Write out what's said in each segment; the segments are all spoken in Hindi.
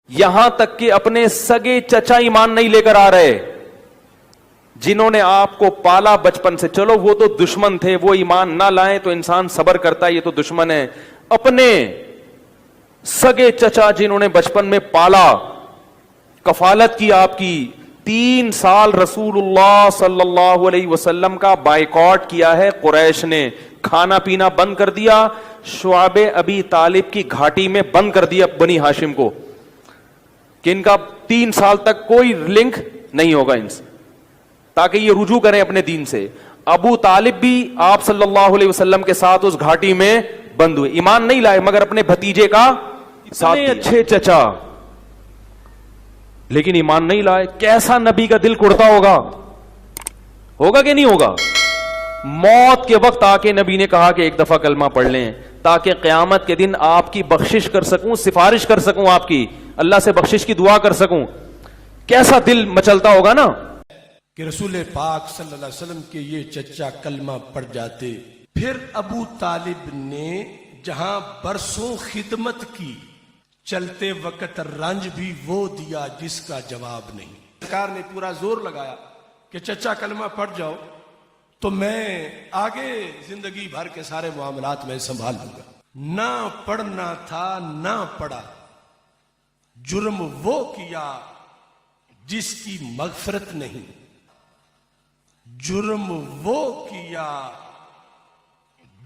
यहां तक कि अपने सगे चचा ईमान नहीं लेकर आ रहे, जिन्होंने आपको पाला बचपन से। चलो वो तो दुश्मन थे, वो ईमान ना लाएं तो इंसान सब्र करता है, ये तो दुश्मन है। अपने सगे चचा जिन्होंने बचपन में पाला, कफालत की आपकी, 3 साल रसूलुल्लाह सल्लल्लाहु अलैहि वसल्लम का बायकॉट किया है कुरैश ने, खाना पीना बंद कर दिया, शुआबे अबी तालिब की घाटी में बंद कर दिया बनी हाशिम को, कि इनका 3 साल तक कोई लिंक नहीं होगा इनसे, ताकि ये रुजू करें अपने दीन से। अबू तालिब भी आप सल्लल्लाहु अलैहि वसल्लम के साथ उस घाटी में बंद हुए, ईमान नहीं लाए मगर अपने भतीजे का साथ। अच्छे चचा लेकिन ईमान नहीं लाए, कैसा नबी का दिल कुड़ता होगा, होगा कि नहीं होगा। मौत के वक्त आके नबी ने कहा कि एक दफा कलमा पढ़ लें ताकि क़यामत के दिन आपकी बख्शिश कर सकूं, सिफारिश कर सकूं, आपकी अल्लाह से बख्शिश की दुआ कर सकूं। कैसा दिल मचलता होगा ना कि रसूल पाक सल्लल्लाहु अलैहि वसल्लम के ये चचा कलमा पढ़ जाते। फिर अबू तालिब ने जहां बरसों खिदमत की, चलते वक्त रंज भी वो दिया जिसका जवाब नहीं। सरकार ने पूरा जोर लगाया कि चचा कलमा पढ़ जाओ तो मैं आगे जिंदगी भर के सारे मामलात में संभाल लूंगा। ना पढ़ना था ना पढ़ा, जुर्म वो किया जिसकी मगफरत नहीं, जुर्म वो किया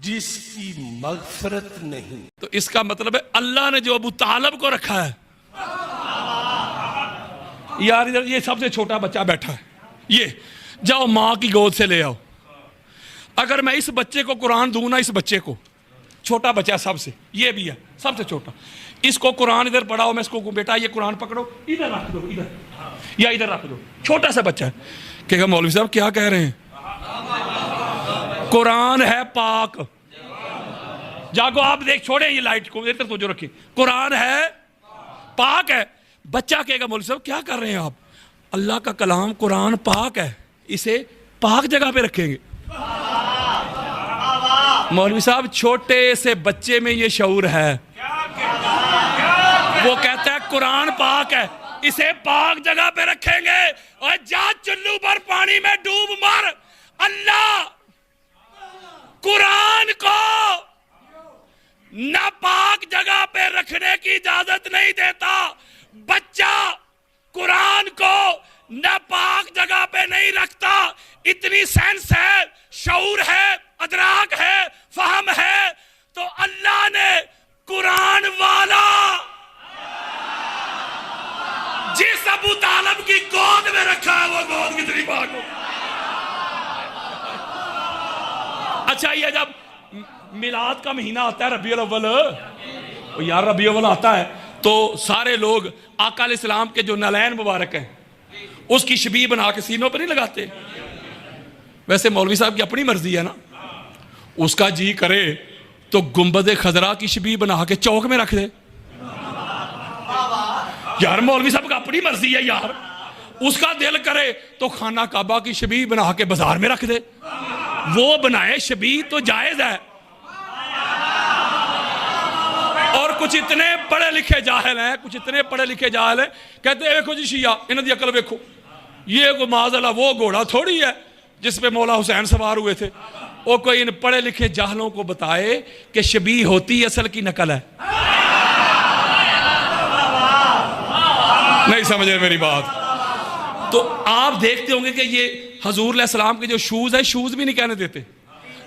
जिसकी मगफरत नहीं। तो इसका मतलब है अल्लाह ने जो अबू तालिब को रखा है, यार इधर ये सबसे छोटा बच्चा बैठा है, ये जाओ मां की गोद से ले आओ। अगर मैं इस बच्चे को कुरान दूं ना, इस बच्चे को, छोटा बच्चा सबसे, ये भी है सबसे छोटा, इसको कुरान इधर पढ़ाओ, मैं इसको बेटा ये कुरान पकड़ो, इधर रख दो, इधर या इधर रख दो, छोटा सा बच्चा है। कहेगा मौलवी साहब क्या कह रहे हैं, कुरान है पाक, जागो आप देख, छोड़े ये लाइट को, इधर तो जो रखिए, कुरान है पाक है। बच्चा कहेगा मौलवी साहब क्या कर रहे हैं आप, अल्लाह का कलाम कुरान पाक है, इसे पाक जगह पे रखेंगे। मौलवी साहब छोटे से बच्चे में ये शऊर है, वो कहता है कुरान पाक है, इसे पाक जगह पे रखेंगे, और जा चुल्लू पर पानी में डूब मर। अल्लाह कुरान को नापाक जगह पे रखने की इजाजत नहीं देता। बच्चा कुरान को नापाक जगह पे नहीं रखता। इतनी सेंस है, शऊर है, अदराक है, फहम है, तो अल्लाह ने कुरान वाला जिस अबू तालिब की गोद में रखा है, वो गोद कितनी पाक हो। अच्छा ये जब मिलाद का महीना आता है, रबीउल अव्वल, यार रबीउल अव्वल आता है तो सारे लोग आका अलैहिस्सलाम के जो नलैन मुबारक हैं उसकी शबीह बना के सीनों पर नहीं लगाते। वैसे मौलवी साहब की अपनी मर्जी है ना, उसका जी करे तो गुंबद खजरा की शबीह बना के चौक में रख दे। यार मौलवी साहब का अपनी मर्जी है यार, उसका दिल करे तो खाना काबा की शबीह बना के बाजार में रख दे, वो बनाए शबीह तो जायज है। और कुछ इतने पढ़े लिखे जाहिल हैं, कुछ इतने पढ़े लिखे जाहिल हैं, कहते हैं देखो जी शिया इन्हों की अकल देखो, ये कोई माज़अल्लाह वो घोड़ा थोड़ी है जिस पे मौला हुसैन सवार हुए थे। वो कोई इन पढ़े लिखे जाहलों को बताए कि शबीह होती असल की नकल है। नहीं समझे मेरी बात। तो आप देखते होंगे कि ये हजूर अलैहिस्सलाम के जो शूज है, शूज भी नहीं कहने देते,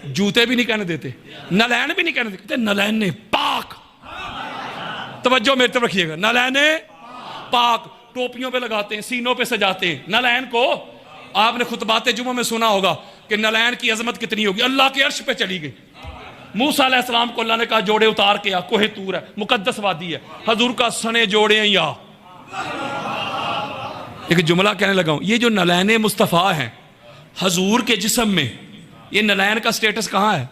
जूते भी नहीं कहने देते, नलैन भी नहीं कहने देते, नलैन पाक। तवज्जो मेरी तरफ रखिएगा, नलैन पाक। टोपियों पे लगाते हैं, सीनों पे सजाते हैं नलैन को। आपने खुतबाते जुमा में सुना होगा कि नलैन की अजमत कितनी होगी, अल्लाह के अर्श पे चली गई। मूसा अलैहिस्सलाम को अल्लाह ने कहा जोड़े उतार के आ, कोहे तूर है, मुकद्दस वादी है, हजूर का सने जोड़े हैं या। एक जुमला कहने लगा हूं, ये जो नलैन मुस्तफ़ा है हजूर के जिस्म में, ये नलैन का स्टेटस कहां है,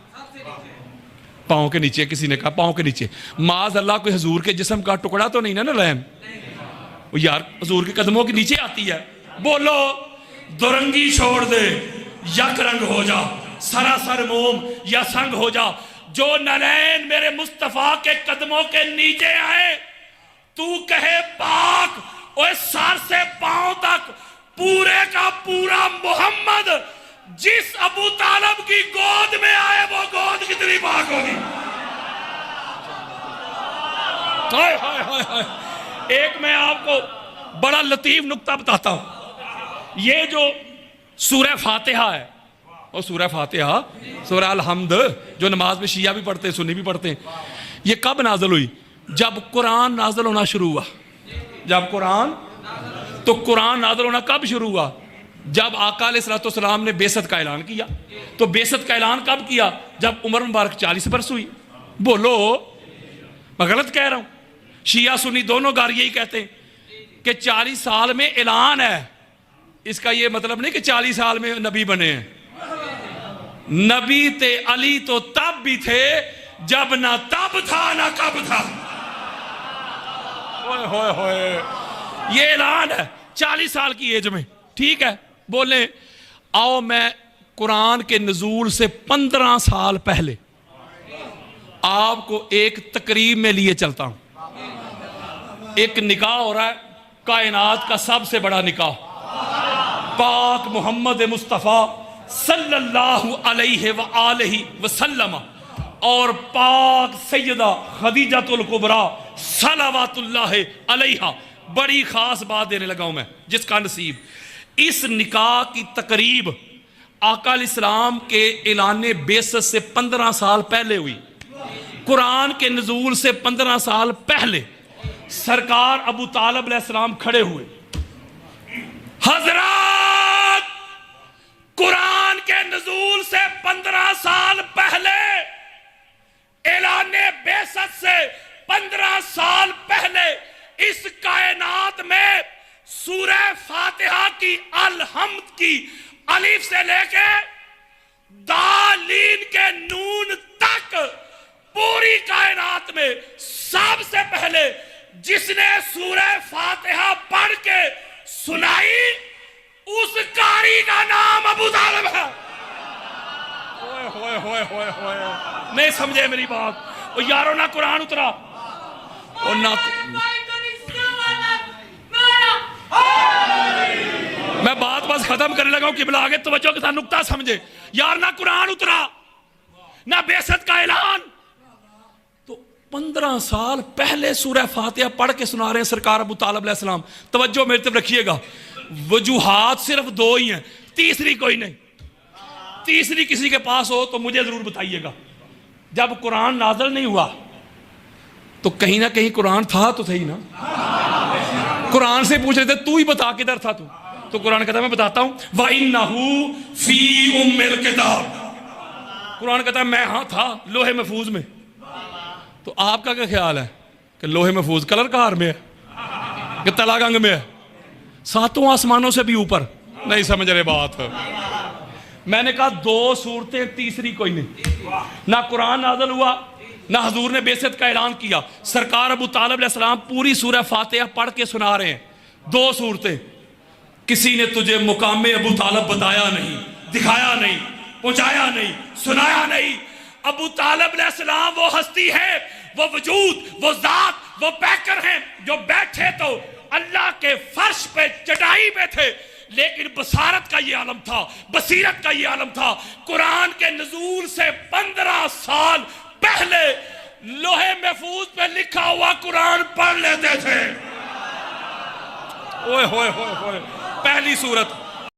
पांव के नीचे। किसी ने कहा पांव के नीचे, माज अल्लाह कोई हजूर के जिस्म का टुकड़ा तो नहीं ना नलैन, यार हजूर के कदमों के नीचे आती है। बोलो दुरंगी छोड़ दे, यक रंग हो जा, सरासर मोम या संग हो जा। जो नलैन मेरे मुस्तफा के कदमों के नीचे आए, तू कहे पाक ओए सर से पांव तक पूरे का पूरा मोहम्मद जिस अबू तालब की गोद में आए वो गोद कितनी पाक होगी। हाय हाय हाय हाय। एक मैं आपको बड़ा लतीफ नुक्ता बताता हूं। ये जो सूरह फातिहा है, और सूरह फातिहा, सूरह अल-हम्द जो नमाज में शिया भी पढ़ते हैं सुन्नी भी पढ़ते हैं, ये कब नाज़िल हुई? जब कुरान नाज़िल होना शुरू हुआ। जब कुरान, तो कुरान नाज़िल होना कब शुरू हुआ? जब आका अलैहिस्सलाम ने बेसत का ऐलान किया। तो बेसत का ऐलान कब किया? जब उम्र मुबारक 40 बरस हुई। बोलो मैं गलत कह रहा हूं? शिया सुन्नी दोनों गार यही कहते हैं कि 40 साल में ऐलान है। इसका यह मतलब नहीं कि 40 साल में नबी बने हैं। नबी ते अली तो तब भी थे जब ना तब था ना कब था। होए होए होए, ये ऐलान है 40 साल की एज में। ठीक है, बोले आओ मैं कुरान के नजूल से 15 साल पहले आपको एक तकरीब में लिए चलता हूं। एक निकाह हो रहा है, कायनात का सबसे बड़ा निकाह, पाक मोहम्मद मुस्तफ़ा सल्लल्लाहु अलैहि व आलिहि वसल्लम और पाक सैयदा खदीजतुल कुबरा सलावतुल्लाह अलैहा। बड़ी खास बात देने लगा हूं मैं, जिसका नसीब इस निकाह की तकरीब आका अलैहिस्सलाम के ऐलान बेसत से 15 साल पहले हुई। कुरान के नजूल से 15 साल पहले सरकार अबू तालिब अलैहिस्सलाम खड़े हुए। हजरत, कुरान के नजूल से 15 साल पहले, ऐलाने बेसत से 15 साल पहले इस कायनात में सूरह फातिहा की अल-हम्द की अलिफ से लेके दालीन के नून तक पूरी कायनात में सबसे पहले जिसने सूरह फातिहा पढ़ के सुनाई उस कारी का नाम अबू तालिब है। होए होए होए होए होए, नहीं समझे मेरी बात? और यारों ना कुरान उतरा और ना मैं बात बस खत्म करने लगा हूं कि आगे तवज्जो के साथ नुक्ता समझे। यार ना कुरान उतरा ना बेसत का ऐलान, तो 15 साल पहले सूरह फातिहा पढ़ के सुना रहे हैं सरकार अबू तालिब अलैहिस्सलाम। तवज्जो मेरे तरफ रखिएगा, वजूहात सिर्फ 2 ही हैं, तीसरी कोई नहीं। तीसरी किसी के पास हो तो मुझे जरूर बताइएगा। जब कुरान नाज़िल नहीं हुआ तो कहीं ना कहीं कुरान था तो सही ना। कुरान से पूछ रहे थे तू ही बता किधर था तू, तो कुरान कहता है मैं बताता हूं, व इन्नहु फी उम्मिल किताब। कुरान कहता है मैं हाँ था लोहे महफूज में। तो आपका क्या ख्याल है कि लोहे महफूज कलर कहार में है कि तलागंग में है? 7 आसमानों से भी ऊपर? नहीं समझ रहे बात। मैंने कहा 2 सूरतें, तीसरी कोई नहीं। ना कुरान नाज़िल हुआ ना हजूर ने बेसत का ऐलान किया। सरकार अबू तालिब अलैहिस्सलाम पूरी सूरह फातिहा पढ़ के सुना रहे हैं। 2 सूरतें। किसी ने तुझे मुकामे अबू तालिब बताया नहीं, दिखाया नहीं, पहुंचाया नहीं, सुनाया नहीं। अबू तालिब अलैहिस्सलाम वो हस्ती है, वो वजूद, वो जात, वो पैकर हैं जो बैठे तो अल्लाह के फर्श पे चटाई पे थे, लेकिन बसारत का ये आलम था, बसीरत का ये आलम था। कुरान के नजूल से 15 साल पहले लोहे महफूज पे लिखा हुआ कुरान पढ़ लेते थे। ओए होए होए होए, पहली सूरत